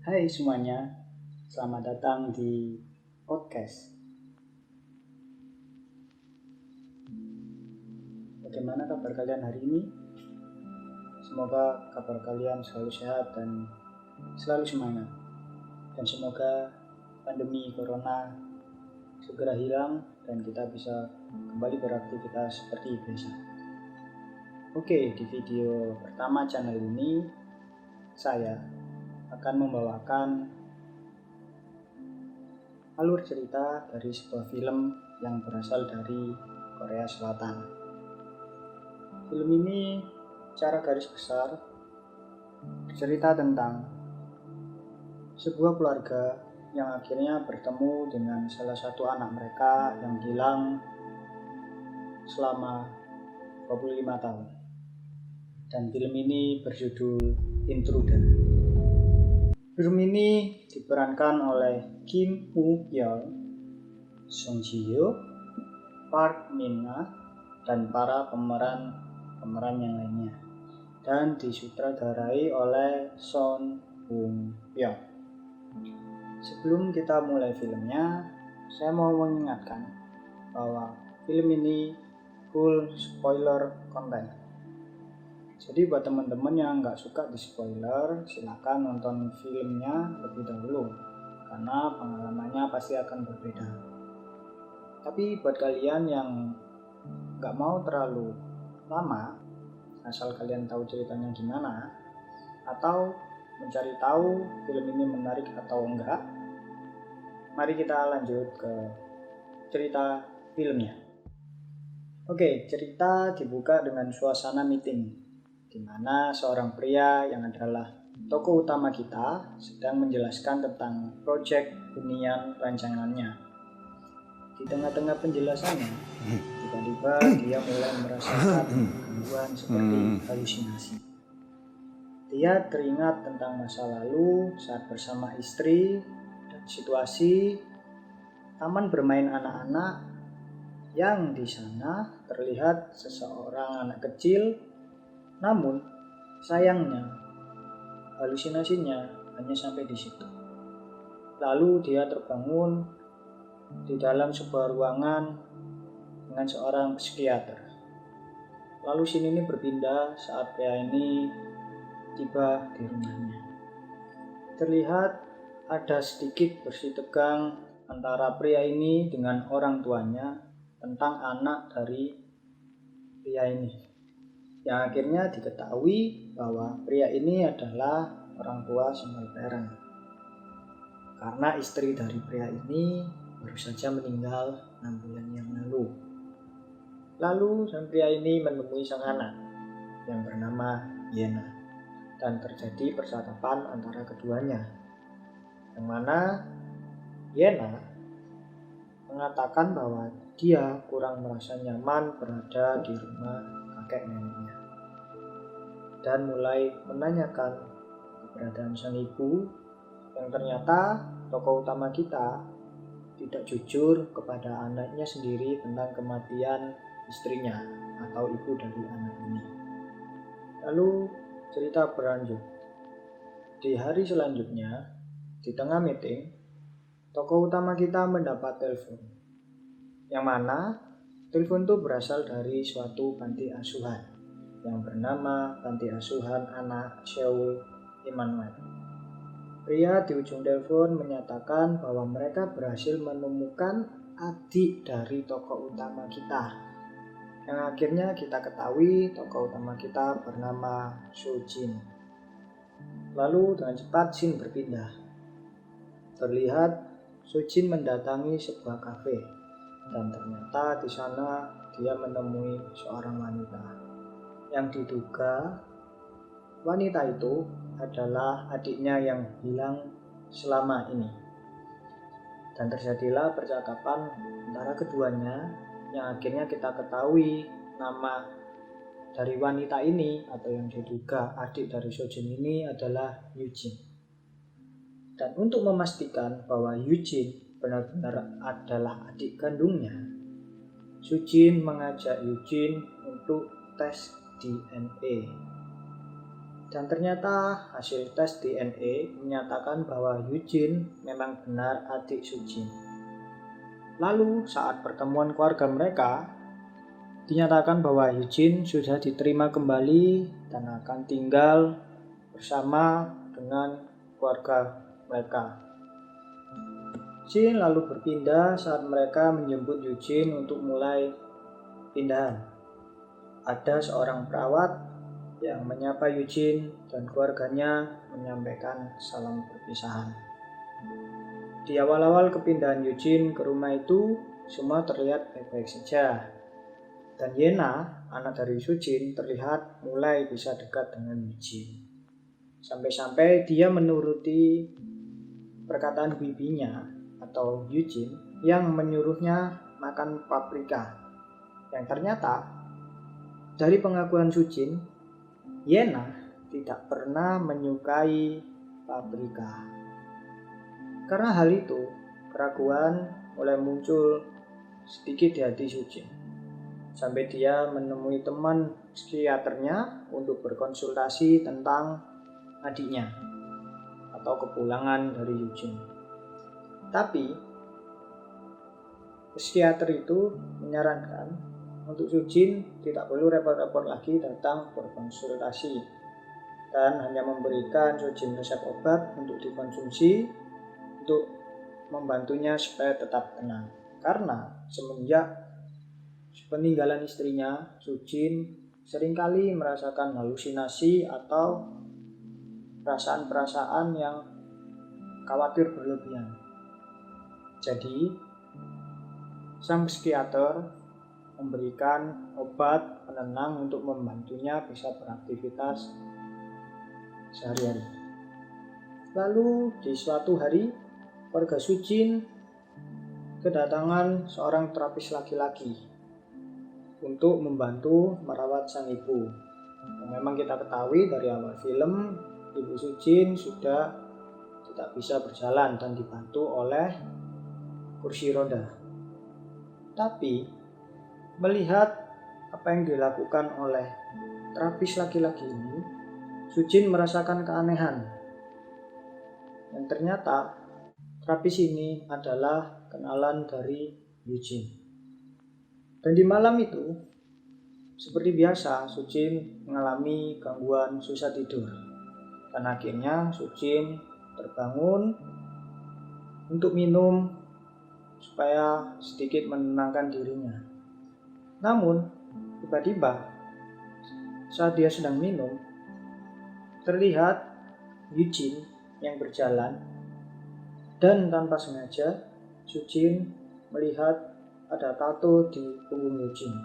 Hai semuanya, selamat datang di podcast. Bagaimana kabar kalian hari ini? Semoga kabar kalian selalu sehat dan selalu semangat. Dan semoga pandemi corona segera hilang dan kita bisa kembali beraktivitas seperti biasa. Oke, di video pertama channel ini saya akan membawakan alur cerita dari sebuah film yang berasal dari Korea Selatan. Film ini secara garis besar bercerita tentang sebuah keluarga yang akhirnya bertemu dengan salah satu anak mereka yang hilang selama 25 tahun. Dan film ini berjudul Intruder. Film ini diperankan oleh Kim Woo Yeol, Song Ji Hyo, Park Min Na, dan para pemeran yang lainnya, dan disutradarai oleh Son Bum Yeol. Sebelum kita mulai filmnya, saya mau mengingatkan bahwa film ini full spoiler content. Jadi buat teman-teman yang nggak suka di spoiler, silakan nonton filmnya lebih dahulu, karena pengalamannya pasti akan berbeda. Tapi buat kalian yang nggak mau terlalu lama, asal kalian tahu ceritanya gimana, atau mencari tahu film ini menarik atau enggak, mari kita lanjut ke cerita filmnya. Oke, cerita dibuka dengan suasana meeting, di mana seorang pria yang adalah tokoh utama kita sedang menjelaskan tentang proyek hunian rancangannya. Di tengah-tengah penjelasannya, tiba-tiba dia mulai merasakan gangguan seperti halusinasi. Dia teringat tentang masa lalu saat bersama istri dan situasi taman bermain anak-anak yang di sana terlihat seseorang anak kecil. Namun, sayangnya, halusinasinya hanya sampai di situ. Lalu dia terbangun di dalam sebuah ruangan dengan seorang psikiater. Lalu scene ini berpindah saat pria ini tiba di rumahnya. Terlihat ada sedikit bersih tegang antara pria ini dengan orang tuanya tentang anak dari pria ini. Yang akhirnya diketahui bahwa pria ini adalah orang tua single parent, karena istri dari pria ini baru saja meninggal 6 bulan yang lalu. Lalu sang pria ini menemui sang anak yang bernama Yena, dan terjadi percakapan antara keduanya, yang mana Yena mengatakan bahwa dia kurang merasa nyaman berada di rumah kakek neneknya, dan mulai menanyakan keberadaan sang ibu, yang ternyata tokoh utama kita tidak jujur kepada anaknya sendiri tentang kematian istrinya atau ibu dari anak ini. Lalu cerita berlanjut. Di hari selanjutnya, di tengah meeting, tokoh utama kita mendapat telepon, yang mana telepon itu berasal dari suatu panti asuhan yang bernama Panti Asuhan Anak Seoul Immanuel. Pria di ujung telepon menyatakan bahwa mereka berhasil menemukan adik dari tokoh utama kita, yang akhirnya kita ketahui tokoh utama kita bernama Sojin. Lalu dengan cepat scene berpindah. Terlihat Sojin mendatangi sebuah kafe, dan ternyata di sana dia menemui seorang wanita yang diduga wanita itu adalah adiknya yang hilang selama ini. Dan terjadilah percakapan antara keduanya, yang akhirnya kita ketahui nama dari wanita ini atau yang diduga adik dari Sojin ini adalah Eugene. Dan untuk memastikan bahwa Eugene benar-benar adalah adik kandungnya, Sojin mengajak Eugene untuk tes DNA. Dan ternyata hasil tes DNA menyatakan bahwa Eugene memang benar adik Sujin. Lalu saat pertemuan keluarga mereka, dinyatakan bahwa Eugene sudah diterima kembali dan akan tinggal bersama dengan keluarga mereka. Jin lalu berpindah saat mereka menjemput Eugene untuk mulai pindahan. Ada seorang perawat yang menyapa Eugene dan keluarganya menyampaikan salam perpisahan. Di awal-awal kepindahan Eugene ke rumah itu, semua terlihat baik-baik saja. Dan Yena, anak dari Sujin, terlihat mulai bisa dekat dengan Eugene. Sampai-sampai dia menuruti perkataan bibinya atau Eugene yang menyuruhnya makan paprika. Yang ternyata dari pengakuan Sujin, Yena tidak pernah menyukai paprika. Karena hal itu, keraguan mulai muncul sedikit di hati Sujin. Sampai dia menemui teman psikiaternya untuk berkonsultasi tentang adiknya atau kepulangan dari Eugene. Tapi psikiater itu menyarankan untuk Sujin tidak perlu repot-repot lagi datang berkonsultasi dan hanya memberikan Sujin resep obat untuk dikonsumsi untuk membantunya supaya tetap tenang. Karena semenjak peninggalan istrinya, Sujin seringkali merasakan halusinasi atau perasaan-perasaan yang khawatir berlebihan. Jadi, sang psikiater memberikan obat penenang untuk membantunya bisa beraktivitas sehari-hari. Lalu di suatu hari, keluarga Sujin kedatangan seorang terapis laki-laki untuk membantu merawat sang ibu. Memang kita ketahui dari awal film, ibu Sujin sudah tidak bisa berjalan dan dibantu oleh kursi roda. Tapi melihat apa yang dilakukan oleh terapis laki-laki ini, Sujin merasakan keanehan. Dan ternyata terapis ini adalah kenalan dari Eugene. Dan di malam itu, seperti biasa, Sujin mengalami gangguan susah tidur. Dan akhirnya Sujin terbangun untuk minum supaya sedikit menenangkan dirinya. Namun, tiba-tiba saat dia sedang minum, terlihat Eugene yang berjalan dan tanpa sengaja Sujin melihat ada tato di punggung Eugene.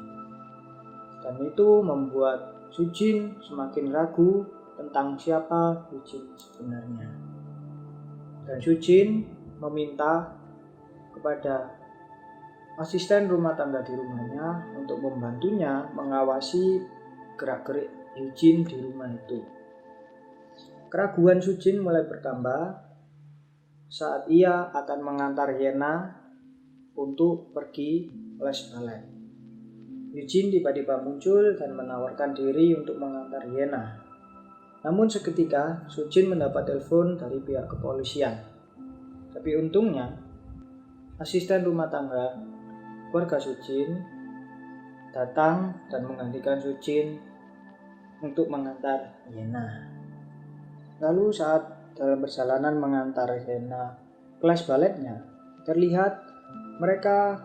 Dan itu membuat Sujin semakin ragu tentang siapa Eugene sebenarnya. Dan Sujin meminta kepada asisten rumah tangga di rumahnya untuk membantunya mengawasi gerak-gerik Eugene di rumah itu. Keraguan Sujin mulai bertambah saat ia akan mengantar Yena untuk pergi les balet. Eugene tiba-tiba muncul dan menawarkan diri untuk mengantar Yena. Namun seketika Sujin mendapat telepon dari pihak kepolisian. Tapi untungnya asisten rumah tangga keluarga Sujin datang dan menggantikan Sujin untuk mengantar Yena. Lalu saat dalam perjalanan mengantar Yena kelas baletnya, terlihat mereka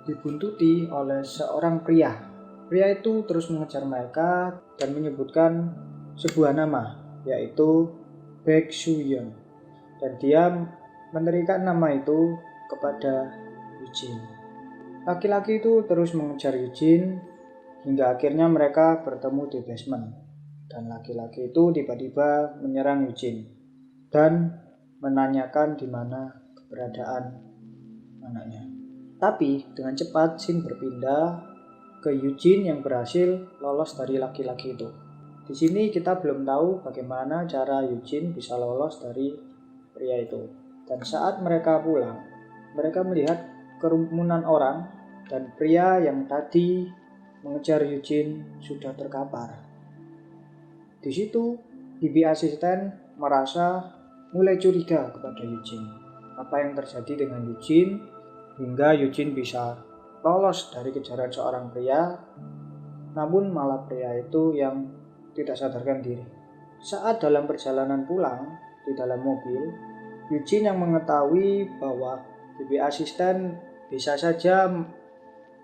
dibuntuti oleh seorang pria. Pria itu terus mengejar mereka dan menyebutkan sebuah nama, yaitu Baek Soo-yeon. Dan dia menerikan nama itu kepada Eugene. Laki-laki itu terus mengejar Eugene hingga akhirnya mereka bertemu di basement. Dan laki-laki itu tiba-tiba menyerang Eugene dan menanyakan di mana keberadaan anaknya. Tapi dengan cepat scene berpindah ke Eugene yang berhasil lolos dari laki-laki itu. Di sini kita belum tahu bagaimana cara Eugene bisa lolos dari pria itu. Dan saat mereka pulang, mereka melihat kerumunan orang dan pria yang tadi mengejar Eugene sudah terkapar. Di situ Bibi asisten merasa mulai curiga kepada Eugene. Apa yang terjadi dengan Eugene hingga Eugene bisa lolos dari kejaran seorang pria, namun malah pria itu yang tidak sadarkan diri. Saat dalam perjalanan pulang di dalam mobil, Eugene yang mengetahui bahwa bibi asisten bisa saja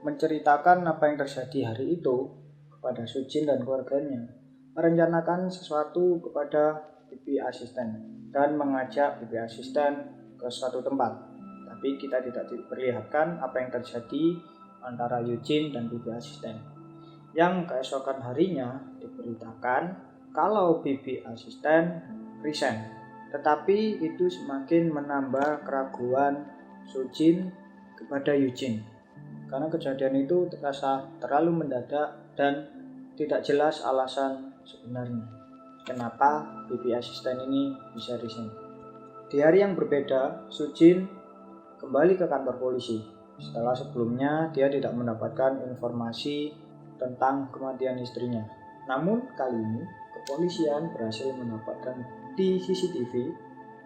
menceritakan apa yang terjadi hari itu kepada Sujin dan keluarganya, merencanakan sesuatu kepada bibi asisten dan mengajak bibi asisten ke suatu tempat. Tapi kita tidak diperlihatkan apa yang terjadi antara Eugene dan bibi asisten. Yang keesokan harinya diberitakan kalau bibi asisten resign. Tetapi itu semakin menambah keraguan Sujin kepada Eugene. Karena kejadian itu terasa terlalu mendadak dan tidak jelas alasan sebenarnya kenapa bibi asisten ini bisa resign. Di hari yang berbeda, Sujin kembali ke kantor polisi. Setelah sebelumnya dia tidak mendapatkan informasi tentang kematian istrinya. Namun kali ini kepolisian berhasil mendapatkan bukti CCTV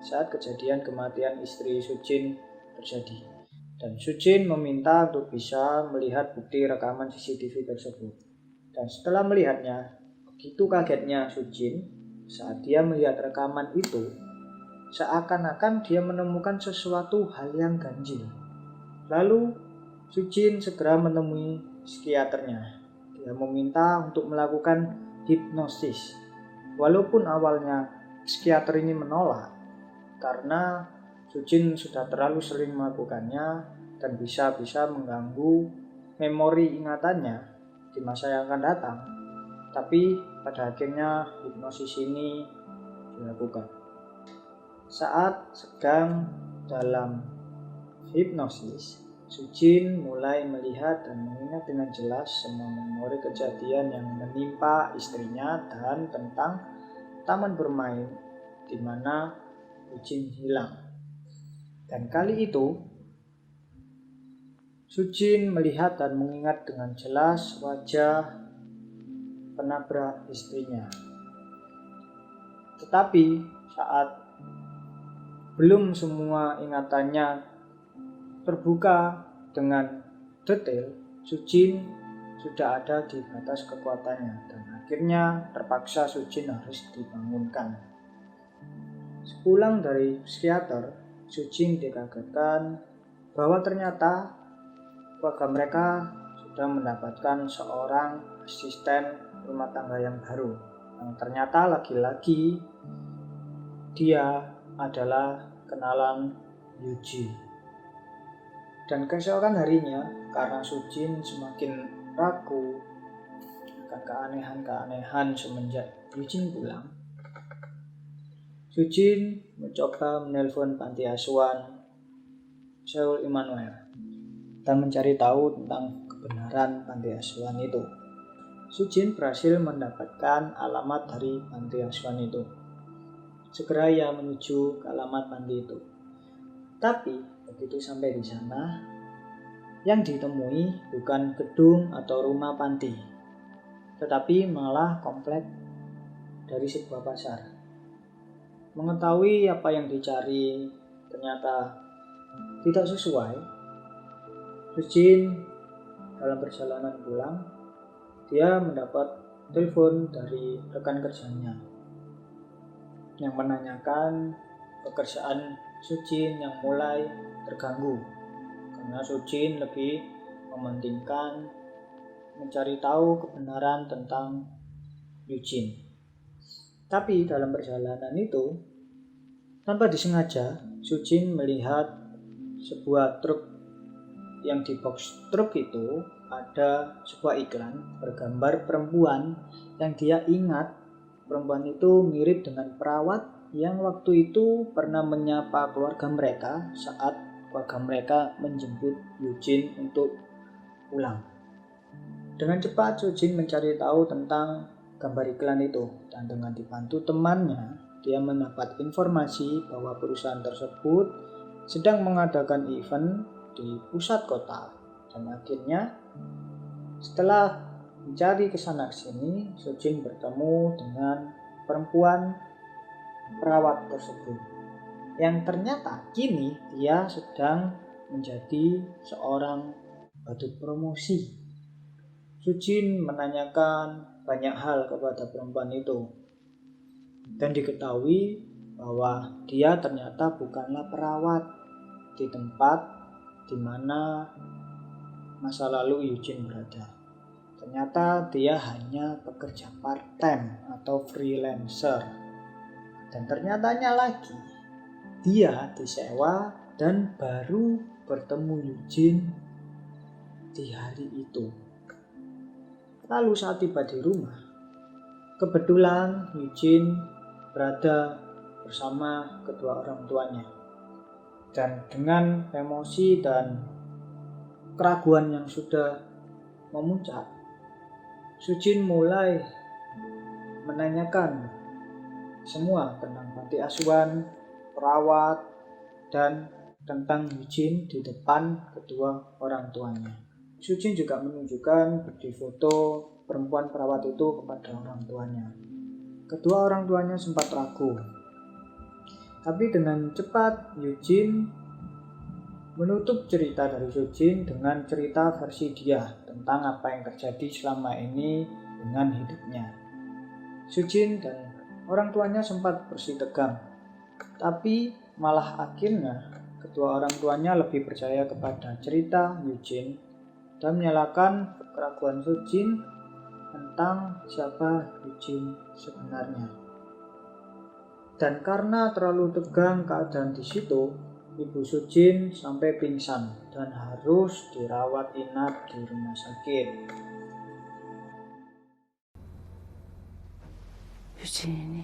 saat kejadian kematian istri Sujin terjadi. Dan Sujin meminta untuk bisa melihat bukti rekaman CCTV tersebut. Dan setelah melihatnya, begitu kagetnya Sujin saat dia melihat rekaman itu, seakan-akan dia menemukan sesuatu hal yang ganjil. Lalu Sujin segera menemui psikiaternya. Dia meminta untuk melakukan hipnosis. Walaupun awalnya psikiater ini menolak karena Sujin sudah terlalu sering melakukannya dan bisa-bisa mengganggu memori ingatannya di masa yang akan datang. Tapi pada akhirnya hipnosis ini dilakukan. Saat sedang dalam hipnosis, Sujin mulai melihat dan mengingat dengan jelas semua memori kejadian yang menimpa istrinya dan tentang taman bermain di mana Sujin hilang. Dan kali itu Sujin melihat dan mengingat dengan jelas wajah penabrak istrinya. Tetapi saat belum semua ingatannya terbuka dengan detail, Sujin sudah ada di batas kekuatannya dan akhirnya terpaksa Sujin harus dibangunkan. Sepulang dari psikiater, Sujin dikagetkan bahwa ternyata keluarga mereka sudah mendapatkan seorang asisten rumah tangga yang baru, yang ternyata lagi-lagi dia adalah kenalan Yuji. Dan keesokan harinya, karena Sujin semakin ragu akan keanehan-keanehan semenjak Yuji pulang, Sujin mencoba menelpon panti asuhan Seoul Immanuel dan mencari tahu tentang kebenaran panti asuhan itu. Sujin berhasil mendapatkan alamat dari panti asuhan itu. Segera ia menuju ke alamat panti itu. Tapi begitu sampai di sana, yang ditemui bukan gedung atau rumah panti, tetapi malah komplek dari sebuah pasar. Mengetahui apa yang dicari ternyata tidak sesuai, Sujin dalam perjalanan pulang, dia mendapat telepon dari rekan kerjanya yang menanyakan pekerjaan Sujin yang mulai terganggu karena Sujin lebih mementingkan mencari tahu kebenaran tentang Eugene. Tapi dalam perjalanan itu, tanpa disengaja, Sujin melihat sebuah truk yang di box truk itu ada sebuah iklan bergambar perempuan yang dia ingat perempuan itu mirip dengan perawat yang waktu itu pernah menyapa keluarga mereka saat keluarga mereka menjemput Eugene untuk pulang. Dengan cepat Sujin mencari tahu tentang gambar iklan itu dan dengan dibantu temannya, dia mendapat informasi bahwa perusahaan tersebut sedang mengadakan event di pusat kota. Dan akhirnya setelah mencari kesana kesini, Sujin bertemu dengan perempuan perawat tersebut, yang ternyata kini dia sedang menjadi seorang badut promosi. Sujin menanyakan banyak hal kepada perempuan itu, dan diketahui bahwa dia ternyata bukanlah perawat di tempat di mana masa lalu Eugene berada. Ternyata dia hanya pekerja part-time atau freelancer. Dan ternyatanya lagi, dia disewa dan baru bertemu Eugene di hari itu. Lalu saat tiba di rumah, kebetulan Eugene berada bersama kedua orang tuanya. Dan dengan emosi dan keraguan yang sudah memuncak, Sujin mulai menanyakan semua tentang panti asuhan, perawat, dan tentang Eugene di depan kedua orang tuanya. Sujin juga menunjukkan bukti foto perempuan perawat itu kepada orang tuanya. Kedua orang tuanya sempat ragu, tapi dengan cepat Eugene menutup cerita dari Sujin dengan cerita versi dia tentang apa yang terjadi selama ini dengan hidupnya. Sujin dan orang tuanya sempat bersitegang, tapi malah akhirnya kedua orang tuanya lebih percaya kepada cerita Eugene dan menyalahkan keraguan Sujin tentang siapa Eugene sebenarnya. Dan karena terlalu tegang keadaan di situ, Ibu Sujin sampai pingsan dan harus dirawat inap di rumah sakit. Eugene,